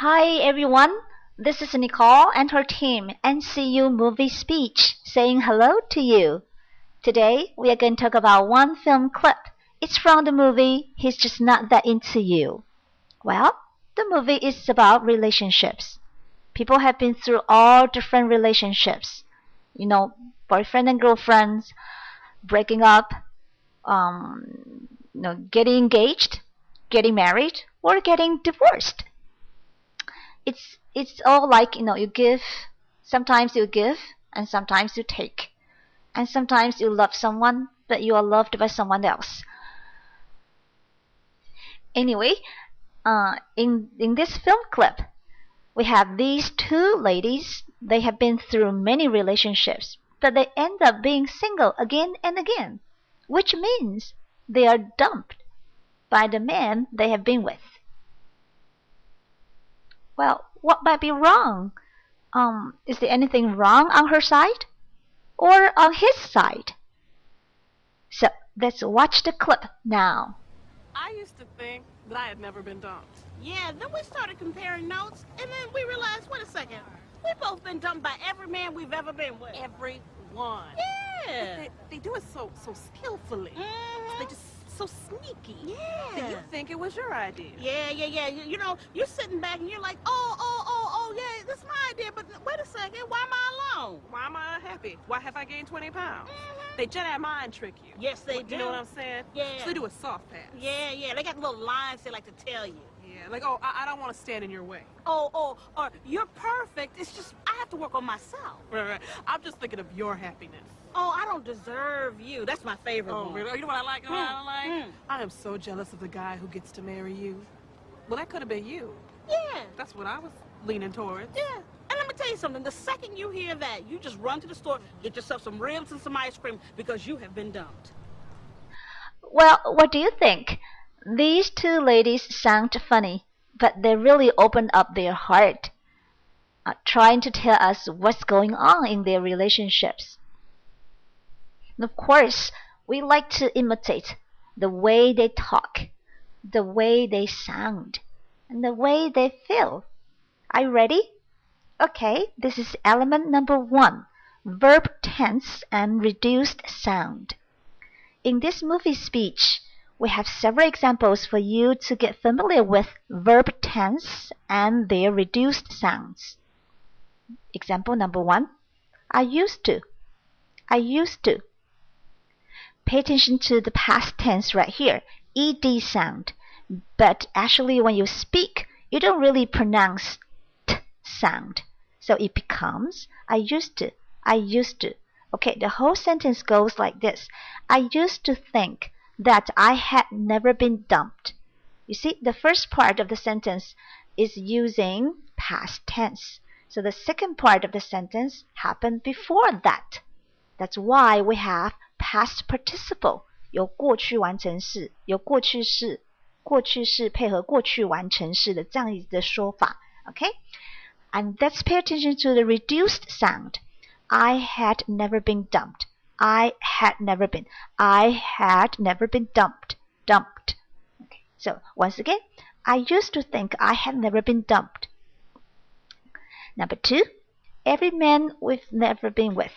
Hi everyone, this is Nicole and her team NCU Movie Speech saying hello to you. Today we are going to talk about one film clip. It's from the movie He's Just Not That Into You. Well, the movie is about relationships. People have been through all different relationships. Boyfriend and girlfriends, breaking up, getting engaged, getting married, or getting divorced. It's all like you give. Sometimes you give, and sometimes you take, and sometimes you love someone, but you are loved by someone else. Anyway, in this film clip, we have these two ladies. They have been through many relationships, but they end up being single again and again, which means they are dumped by the man they have been with. Well, what might be wrong? Is there anything wrong on her side? Or on his side? So, let's watch the clip now. I used to think that I had never been dumped. Yeah, then we started comparing notes, and then we realized, wait a second, we've both been dumped by every man we've ever been with. Every one. Yeah. They do it so skillfully. They just so sneaky. Yeah. That you think it was your idea. Yeah. You're sitting back and you're like, yeah, that's my idea, but wait a second, why am I alone? Why am I unhappy? Why have I gained 20 pounds? They Jedi mind trick you. Yes, they do. You know what I'm saying? Yeah. So they do a soft pass. Yeah, they got little lines they like to tell you. Yeah, like, oh, I don't want to stand in your way. Or you're perfect, it's just, I have to work on myself. Right. I'm just thinking of your happiness. Oh, I don't deserve you. That's my favorite one. Oh, really? You know what I like? I am so jealous of the guy who gets to marry you. Well, that could have been you. Yeah. That's what I was leaning towards. Yeah. And let me tell you something. The second you hear that, you just run to the store, get yourself some ribs and some ice cream because you have been dumped. Well, what do you think? These two ladies sound funny, but they really open up their heart, trying to tell us what's going on in their relationships. And of course, we like to imitate the way they talk, the way they sound, and the way they feel. Are you ready? Okay, this is element number 1, verb tense and reduced sound. In this movie speech, we have several examples for you to get familiar with verb tense and their reduced sounds. Example number 1, I used to. I used to. Pay attention to the past tense right here, ed sound. But actually when you speak, you don't really pronounce t sound. So it becomes, I used to. I used to. Okay, the whole sentence goes like this. I used to think that I had never been dumped. You see, the first part of the sentence is using past tense. So the second part of the sentence happened before that. That's why we have past participle. 有过去完成式，有过去式，过去式配合过去完成式的这样的说法。Okay? And let's pay attention to the reduced sound. I had never been dumped. I had never been. I had never been dumped. Dumped. Okay. So once again, I used to think I had never been dumped. Number 2, every man we've never been with.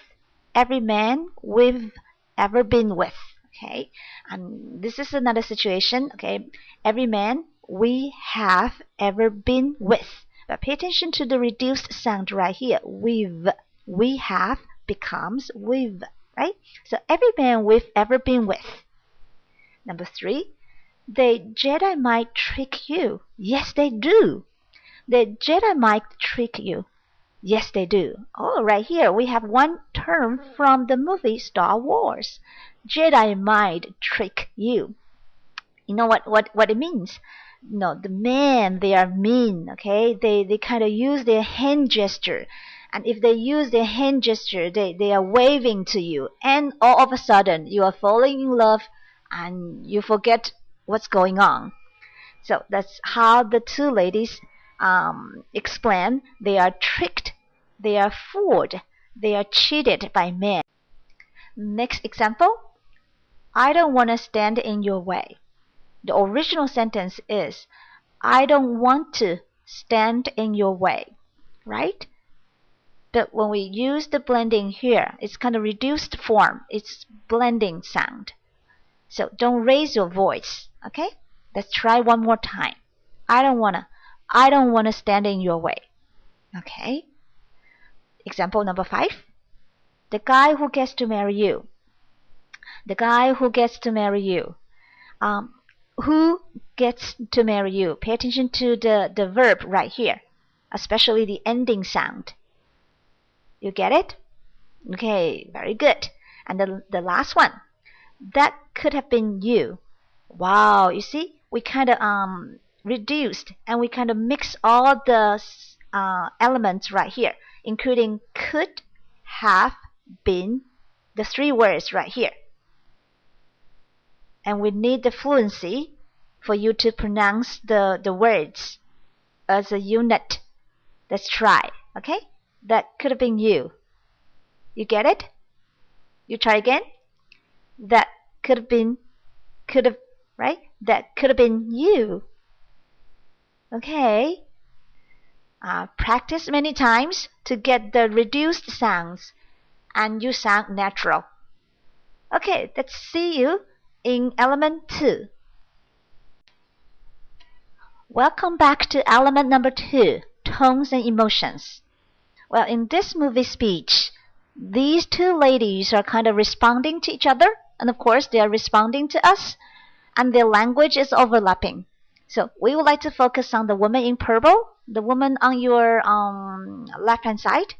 Every man we've ever been with. Okay. And this is another situation. Okay. Every man we have ever been with. But pay attention to the reduced sound right here. We have becomes we've, right? So every man we've ever been with. Number 3, the Jedi might trick you. Yes, they do. The Jedi might trick you. Yes, they do. Oh, right here we have one term from the movie Star Wars. Jedi might trick you. You know what it means? No, the men, they are mean, okay? They kind of use their hand gesture. And if they use their hand gesture, they are waving to you. And all of a sudden, you are falling in love and you forget what's going on. So that's how the two ladies explain they are tricked, they are fooled, they are cheated by men. Next example, I don't want to stand in your way. The original sentence is, I don't want to stand in your way, right? But when we use the blending here, it's kind of reduced form. It's blending sound. So don't raise your voice, okay? Let's try one more time. I don't wanna stand in your way. Okay? Example number 5. The guy who gets to marry you. The guy who gets to marry you. Who gets to marry you? Pay attention to the verb right here, especially the ending sound. You get it? Okay, very good. And the last one. That could have been you. Wow, you see? We kind of reduced and we kind of mix all the elements right here, including could, have, been, the 3 words right here. And we need the fluency for you to pronounce the words as a unit. Let's try, okay? That could have been you. You get it? You try again? That could have, right? That could have been you. Okay. Practice many times to get the reduced sounds and you sound natural. Okay, let's see you in element 2. Welcome back to element number 2, tones and emotions. Well, in this movie speech, these 2 ladies are kind of responding to each other, and of course they are responding to us, and their language is overlapping. So we would like to focus on the woman in purple, the woman on your left-hand side,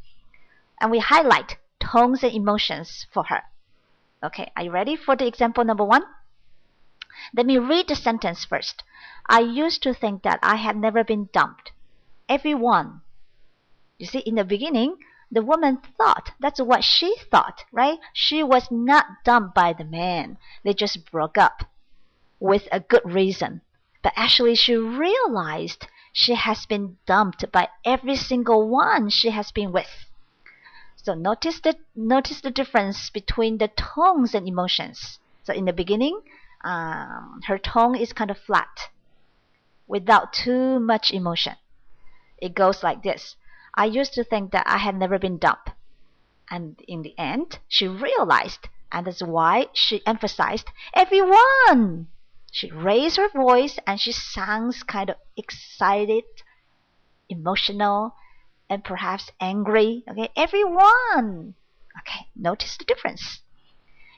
and we highlight tones and emotions for her. Okay, are you ready for the example number 1? Let me read the sentence first. I used to think that I had never been dumped. Everyone. You see, in the beginning, the woman thought, that's what she thought, right? She was not dumped by the man. They just broke up with a good reason. But actually, she realized she has been dumped by every single one she has been with. So notice the difference between the tones and emotions. So in the beginning, her tone is kind of flat, without too much emotion. It goes like this. I used to think that I had never been dumped. And in the end, she realized, and that's why she emphasized everyone. She raised her voice and she sounds kind of excited, emotional, and perhaps angry. Okay, everyone. Okay, notice the difference.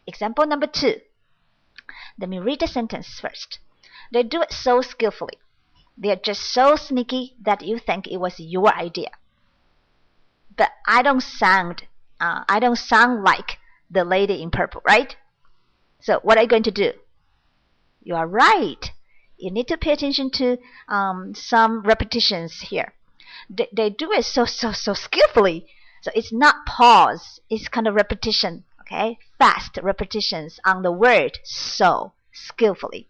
Example number 2. Let me read the sentence first. They do it so skillfully. They are just so sneaky that you think it was your idea. But I don't sound like the lady in purple, right? So what are you going to do? You are right. You need to pay attention to some repetitions here. They do it so skillfully. So it's not pause. It's kind of repetition. Okay, fast repetitions on the word so skillfully.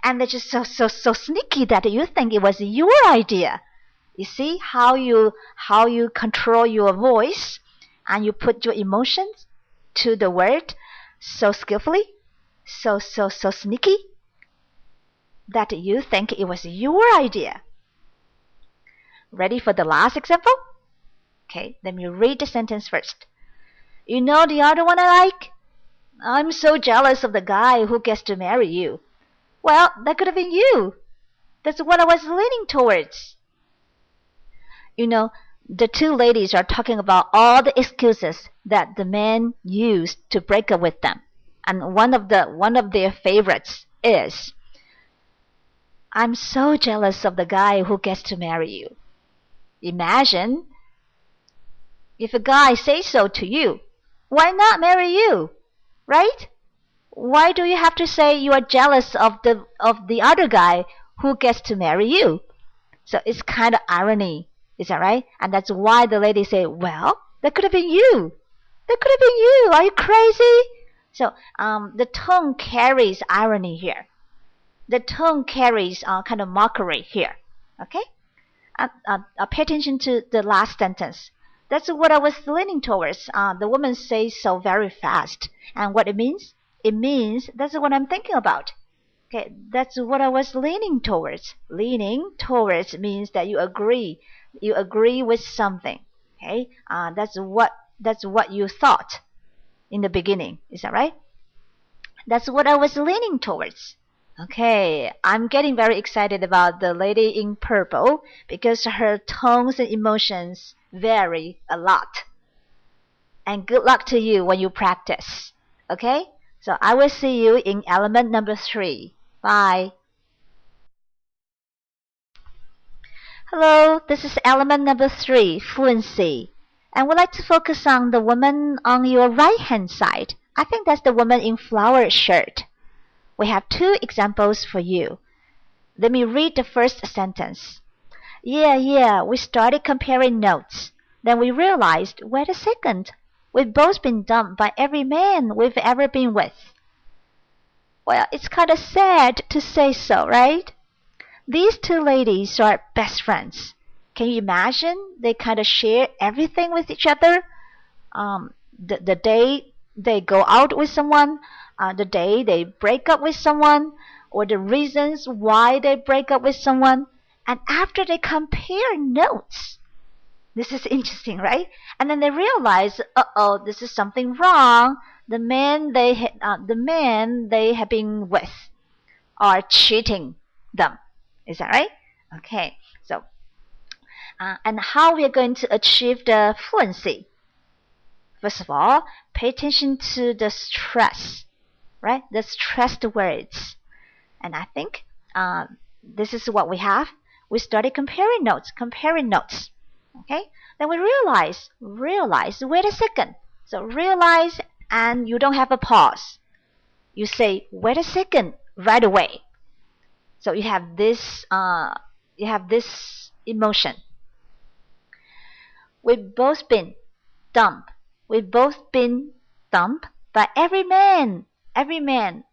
And they're just so sneaky that you think it was your idea. You see how you control your voice and you put your emotions to the word so skillfully, so sneaky that you think it was your idea. Ready for the last example? Okay, let me read the sentence first. You know the other one I like? I'm so jealous of the guy who gets to marry you. Well, that could have been you. That's what I was leaning towards. You know, the 2 ladies are talking about all the excuses that the man used to break up with them. And one of their favorites is, I'm so jealous of the guy who gets to marry you. Imagine if a guy says so to you. Why not marry you? Right? Why do you have to say you are jealous of the other guy who gets to marry you? So it's kind of irony. Is that right? And that's why the lady say, well, that could have been you. That could have been you. Are you crazy? So the tone carries irony here. The tone carries kind of mockery here. Okay? Pay attention to the last sentence. That's what I was leaning towards. The woman says so very fast. And what it means? It means that's what I'm thinking about. Okay, that's what I was leaning towards. Leaning towards means that you agree. You agree with something. Okay, that's what you thought in the beginning. Is that right? That's what I was leaning towards. Okay, I'm getting very excited about the lady in purple because her tones and emotions vary a lot. And good luck to you when you practice. Okay? So I will see you in element number 3. Bye. Hello, this is element number 3, fluency. And we'd like to focus on the woman on your right hand side. I think that's the woman in flower shirt. We have 2 examples for you. Let me read the first sentence. Yeah, we started comparing notes. Then we realized, wait a second, we've both been dumped by every man we've ever been with. Well, it's kind of sad to say so, right? These 2 ladies are best friends. Can you imagine? They kind of share everything with each other. The day they go out with someone, the day they break up with someone, or the reasons why they break up with someone. And after they compare notes, this is interesting, right? And then they realize, this is something wrong. The men they have been with are cheating them. Is that right? Okay. So, and how we are going to achieve the fluency? First of all, pay attention to the stress, right? The stressed words. And I think this is what we have. We started comparing notes. Okay? Then we realize, wait a second. So realize, and you don't have a pause. You say, wait a second, right away. So you have this emotion. We've both been dumped. We've both been dumped by every man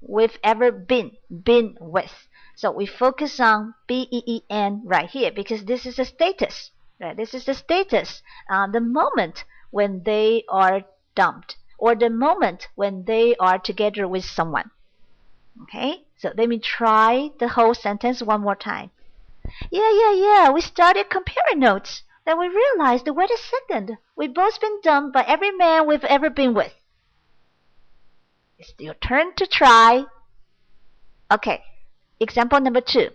we've ever been with. So we focus on BEEN right here because this is a status. Right? This is the status. The moment when they are dumped or the moment when they are together with someone. Okay, so let me try the whole sentence one more time. Yeah, we started comparing notes. Then we realized, wait a second, we've both been dumped by every man we've ever been with. It's your turn to try. Okay, example number 2.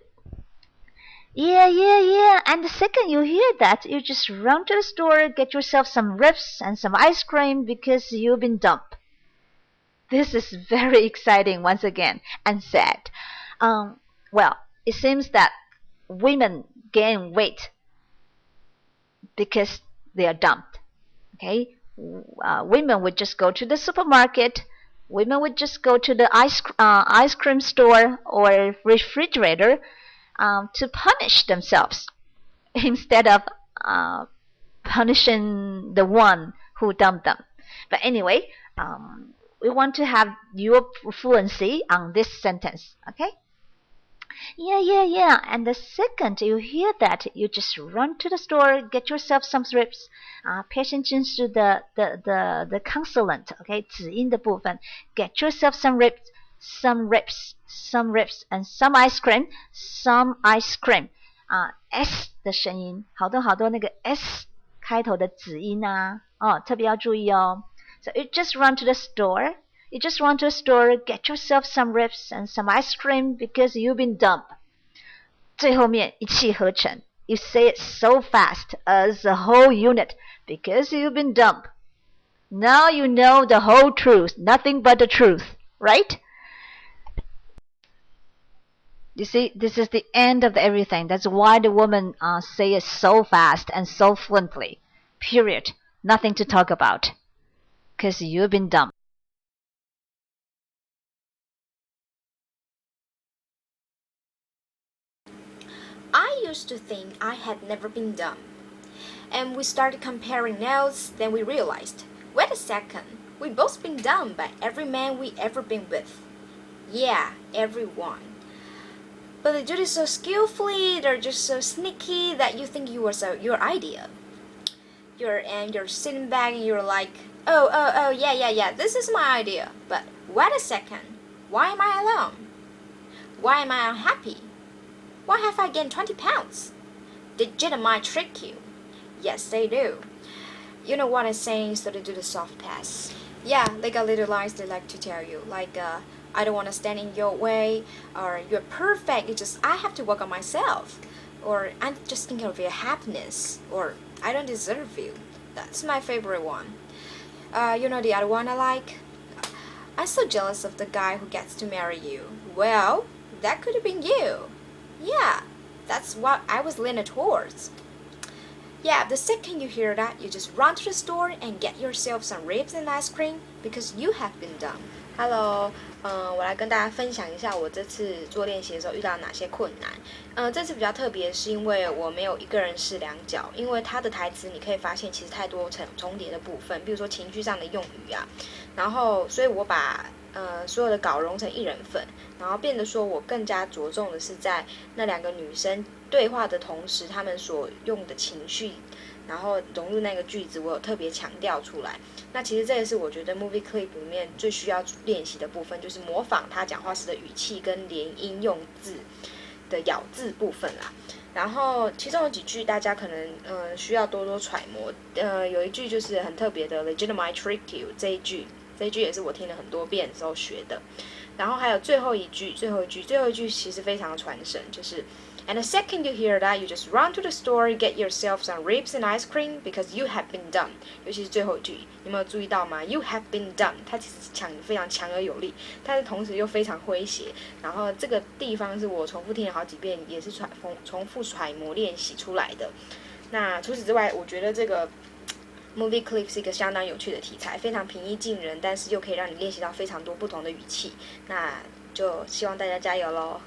Yeah, and the second you hear that, you just run to the store, get yourself some ribs and some ice cream because you've been dumped. This is very exciting once again and sad. Well, it seems that women gain weight because they are dumped. Okay, women would just go to the supermarket. Women would just go to the ice cream store or refrigerator to punish themselves instead of punishing the one who dumped them. But anyway, we want to have your fluency on this sentence, okay? Yeah. And the second you hear that, you just run to the store, get yourself some ribs. Pay attention to the consonant, okay? 子音的部分. Get yourself some ribs, and some ice cream. S 的声音，好多那个 S 开头的子音啊，特别要注意哦。So you just run to the store. Get yourself some ribs and some ice cream because you've been dumped. 最后面一气呵成 You say it so fast as a whole unit because you've been dumped. Now you know the whole truth, nothing but the truth, right? You see, this is the end of everything. That's why the woman say it so fast and so fluently. Period. Nothing to talk about. Because you've been dumped. I used to think I had never been dumped. And we started comparing notes, then we realized, wait a second, we've both been dumped by every man we ever been with. Yeah, everyone. But they do it so skillfully, they're just so sneaky that you think your idea. You're sitting back and you're like, yeah, this is my idea. But wait a second, why am I alone? Why am I unhappy? Why have I gained 20 pounds? Did Jedi trick you? Yes, they do. You know what I'm saying, so they do the soft pass. Yeah, they got little lies they like to tell you, like, I don't want to stand in your way, or you're perfect, it's just I have to work on myself, or I'm just thinking of your happiness, or I don't deserve you. That's my favorite one. You know the other one I like? I'm so jealous of the guy who gets to marry you. Well, that could have been you. Yeah, that's what I was leaning towards. Yeah, the second you hear that, you just run to the store and get yourself some ribs and ice cream because you have been done. Hello，我来跟大家分享一下我这次做练习的时候遇到哪些困难。这次比较特别是因为我没有一个人饰两角，因为他的台词你可以发现其实太多重叠的部分，比如说情绪上的用语啊，然后所以我把所有的稿融成一人份，然后变得说我更加着重的是在那两个女生对话的同时，她们所用的情绪，然后融入那个句子，我有特别强调出来。那其实这也是我觉得 movie clip 里面最需要练习的部分，就是模仿他讲话时的语气跟连音用字的咬字部分啦。然后其中有几句大家可能需要多多揣摩。有一句就是很特别的 legitimate trick you 这一句也是我听了很多遍的时候学的。然后还有最后一句其实非常传神，就是 And the second you hear that, you just run to the store, get yourself some ribs and ice cream because you have been done. 尤其是最后一句，你有没有注意到吗 ？You have been done， 它其实非常强而有力，但是同时又非常诙谐。然后这个地方是我重复听了好几遍，也是重复揣摩练习出来的。那除此之外，我觉得这个movie clip 是一个相当有趣的题材，非常平易近人，但是又可以让你练习到非常多不同的语气。那就希望大家加油咯。